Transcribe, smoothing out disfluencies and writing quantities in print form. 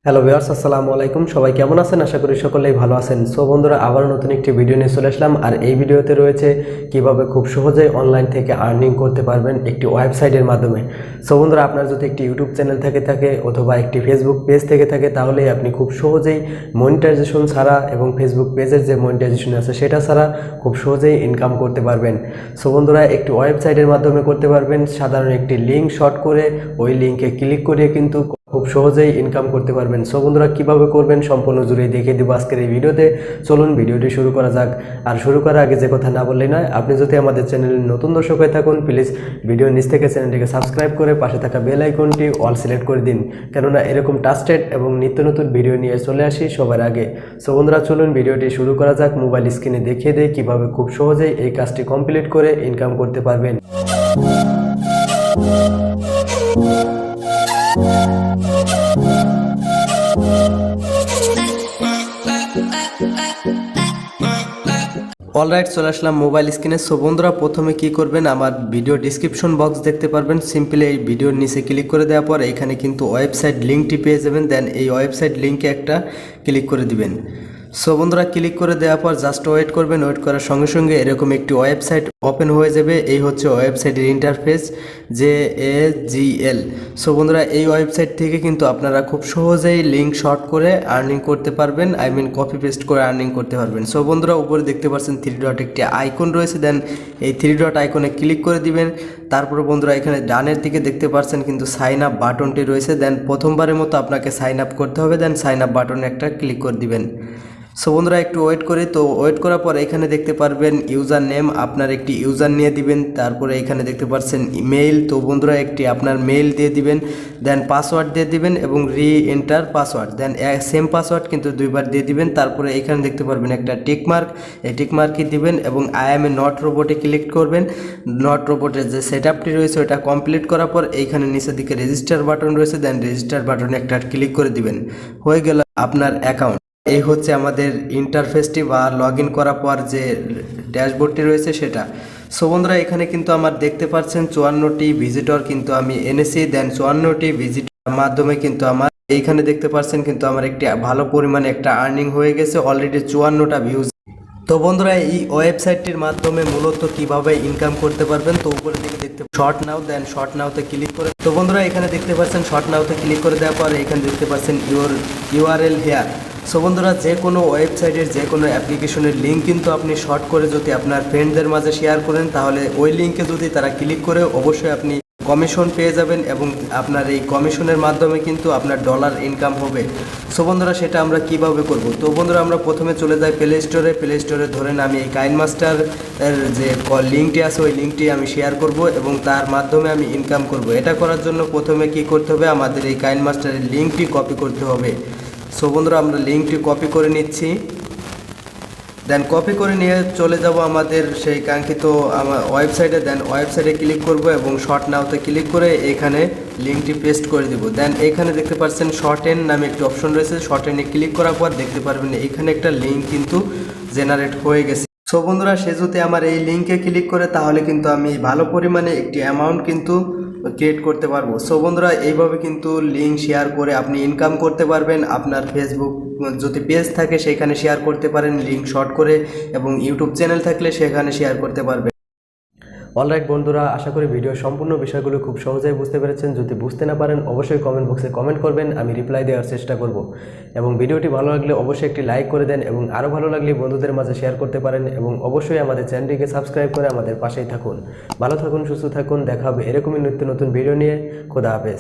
Hello viewers, আসসালামু আলাইকুম। সবাই কেমন আছেন? আশা করি সকলেই ভালো আছেন। সো বন্ধুরা, আবার নতুন একটি ভিডিও নিয়ে চলে আসলাম। আর এই ভিডিওতে রয়েছে কিভাবে খুব সহজেই অনলাইন থেকে আর্নিং করতে পারবেন একটি ওয়েবসাইটের মাধ্যমে। সো বন্ধুরা, আপনার যদি একটি ইউটিউব চ্যানেল থেকে থাকে অথবা একটি ফেসবুক পেজ থেকে থাকে, তাহলে আপনি খুব সহজেই মনিটাইজেশন ছাড়া এবং ফেসবুক পেজের যে মনিটাইজেশন আছে সেটা ছাড়া খুব সহজেই ইনকাম করতে পারবেন। সো বন্ধুরা, একটি ওয়েবসাইটের মাধ্যমে করতে পারবেন। সাধারণ একটি লিঙ্ক শর্ট করে ওই লিঙ্কে ক্লিক করে কিন্তু খুব সহজেই ইনকাম করতে পারবেন। সো বন্ধুরা, কীভাবে করবেন সম্পূর্ণ জুড়ে দেখিয়ে দেবো আজকের এই ভিডিওতে। চলুন ভিডিওটি শুরু করা যাক। আর শুরু করার আগে যে কথা না বললেই নয়, আপনি যদি আমাদের চ্যানেলের নতুন দর্শক হয়ে থাকুন, প্লিজ ভিডিওর নিচ থেকে চ্যানেলটিকে সাবস্ক্রাইব করে পাশে থাকা বেল আইকনটি অল সিলেক্ট করে দিন, কেননা এরকম ট্রাস্টেড এবং নিত্য নতুন ভিডিও নিয়ে চলে আসি সবার আগে। সো বন্ধুরা, চলুন ভিডিওটি শুরু করা যাক। মোবাইল স্ক্রিনে দেখিয়ে দেয় কীভাবে খুব সহজেই এই কাজটি কমপ্লিট করে ইনকাম করতে পারবেন। অলরাইট, চলে আসলাম মোবাইল স্ক্রিনে। সো বন্ধুরা, প্রথমে কি করবেন, আমার ভিডিও ডিসক্রিপশন বক্স দেখতে পারবেন। সিম্পলি এই ভিডিওর নিচে ক্লিক করে দেওয়ার পর এখানে কিন্তু ওয়েবসাইট লিঙ্কটি পেয়ে যাবেন। দেন এই ওয়েবসাইট লিঙ্কে একটা ক্লিক করে দিবেন। সো বন্ধুরা, ক্লিক করে দেওয়ার পর জাস্ট ওয়েট করবেন। ওয়েট করার সঙ্গে সঙ্গে এরকম একটি ওয়েবসাইট ওপেন হয়ে যাবে। এই হচ্ছে ওয়েবসাইটের ইন্টারফেস, JAGL। সো বন্ধুরা, এই ওয়েবসাইট থেকে কিন্তু আপনারা খুব সহজেই লিঙ্ক শর্ট করে আর্নিং করতে পারবেন, কপি পেস্ট করে আর্নিং করতে পারবেন। সো বন্ধুরা, উপরে দেখতে পাচ্ছেন 3 ডট একটি আইকন রয়েছে। দেন এই 3 ডট আইকনে ক্লিক করে দিবেন। তারপরে বন্ধুরা, এখানে ডানের দিকে দেখতে পাচ্ছেন কিন্তু সাইন আপ বাটনটি রয়েছে। দেন প্রথমবারের মতো আপনাকে সাইন আপ করতে হবে। দেন সাইন আপ বাটনে একটা ক্লিক করে দিবেন। সো বন্ধুরা, একটু ওয়েট করি। তো ওয়েট করার পর এখানে দেখতে পারবেন ইউজার নেম, আপনার একটি ইউজার নিয়ে দিবেন। তারপরে এখানে দেখতে পাচ্ছেন ইমেইল। তো বন্ধুরা, একটি আপনার মেইল দিয়ে দিবেন। দেন পাসওয়ার্ড দিয়ে দিবেন এবং এন্টার পাসওয়ার্ড। দেন সেম পাসওয়ার্ড কিন্তু 2বার দিয়ে দিবেন। তারপরে এখানে দেখতে পারবেন একটা টিকমার্ক, এই টিকমার্কই দিবেন এবং আই এম এ নট রোবটে ক্লিক করবেন। নট রোবটের যে সেট আপটি রয়েছে ওটা কমপ্লিট করার পর এইখানে নিচের দিকে রেজিস্টার বাটন রয়েছে। দেন রেজিস্টার বাটনে একটা ক্লিক করে দিবেন। হয়ে গেল আপনার অ্যাকাউন্ট। এই হচ্ছে আমাদের ইন্টারফেসটি বা লগ ইন করার পর যে ড্যাশবোর্ডটি রয়েছে সেটা। সো বন্ধুরা, এখানে কিন্তু আমার দেখতে পাচ্ছেন 54টি ভিজিটর কিন্তু আমি এনেছি। দেন 54টি ভিজিটর মাধ্যমে কিন্তু আমার এইখানে দেখতে পাচ্ছেন কিন্তু আমার একটি ভালো পরিমাণে একটা আর্নিং হয়ে গেছে, অলরেডি 54টা ভিউজ। তো বন্ধুরা, এই ওয়েবসাইটটির মাধ্যমে মূলত কিভাবে ইনকাম করতে পারবেন, তো উপরে দিকে দেখতে শর্ট নাও। দেন শর্ট নাওতে ক্লিক করে, তো বন্ধুরা এখানে দেখতে পাচ্ছেন শর্ট নাওতে ক্লিক করে দেওয়ার পরে এখানে দেখতে পাচ্ছেন ইউআরএল হেয়ার। সো বন্ধুরা, যে কোনো ওয়েবসাইটের যে কোনো অ্যাপ্লিকেশনের লিঙ্ক কিন্তু আপনি শর্ট করে যদি আপনার ফ্রেন্ডদের মাঝে শেয়ার করেন, তাহলে ওই লিঙ্কে যদি তারা ক্লিক করে অবশ্যই আপনি কমিশন পেয়ে যাবেন এবং আপনার এই কমিশনের মাধ্যমে কিন্তু আপনার ডলার ইনকাম হবে। সো বন্ধুরা, সেটা আমরা কিভাবে করব? তো বন্ধুরা, আমরা প্রথমে চলে যাই প্লে স্টোরে। প্লে স্টোরে ধরেন আমি এই কাইন মাস্টার এর যে লিঙ্কটি আছে ওই লিঙ্কটি আমি শেয়ার করব এবং তার মাধ্যমে আমি ইনকাম করব। এটা করার জন্য প্রথমে কি করতে হবে, আমাদের এই কাইন মাস্টারের লিঙ্কটি কপি করতে হবে। সো বন্ধুরা, আমরা লিঙ্কটি কপি করে নিচ্ছি। দেন কপি করে নিয়ে চলে যাব আমাদের সেই কাঙ্ক্ষিত আমার ওয়েবসাইটে। দেন ওয়েবসাইটে ক্লিক করব এবং শর্ট নাওতে ক্লিক করে এখানে লিঙ্কটি পেস্ট করে দেব। দেন এখানে দেখতে পাচ্ছেন শর্ট এন নামে একটি অপশন রয়েছে। শর্ট এনে ক্লিক করার পর দেখতে পারবেন এখানে একটা লিঙ্ক কিন্তু জেনারেট হয়ে গেছে। সো বন্ধুরা, সে যদি আমার এই লিঙ্কে ক্লিক করে তাহলে কিন্তু আমি ভালো পরিমাণে একটি অ্যামাউন্ট কিন্তু ক্রিয়েট করতে পারবো। সো বন্ধুরা, এইভাবে কিন্তু লিঙ্ক শেয়ার করে আপনি ইনকাম করতে পারবেন। আপনার ফেসবুক যদি পেজ থাকে সেখানে শেয়ার করতে পারেন লিঙ্ক শর্ট করে, এবং ইউটিউব চ্যানেল থাকলে সেখানে শেয়ার করতে পারবেন। অলরাইট বন্ধুরা, আশা করি ভিডিওর সম্পূর্ণ বিষয়গুলো খুব সহজেই বুঝতে পেরেছেন। যদি বুঝতে না পারেন অবশ্যই কমেন্ট বক্সে কমেন্ট করবেন, আমি রিপ্লাই দেওয়ার চেষ্টা করব। এবং ভিডিওটি ভালো লাগলে অবশ্যই একটি লাইক করে দেন এবং আরও ভালো লাগলে বন্ধুদের মাঝে শেয়ার করতে পারেন। এবং অবশ্যই আমাদের চ্যানেলটিকে সাবস্ক্রাইব করে আমাদের পাশেই থাকুন। ভালো থাকুন, সুস্থ থাকুন। দেখা হবে এরকমই নিত্য নতুন ভিডিও নিয়ে। খোদা হাফেজ।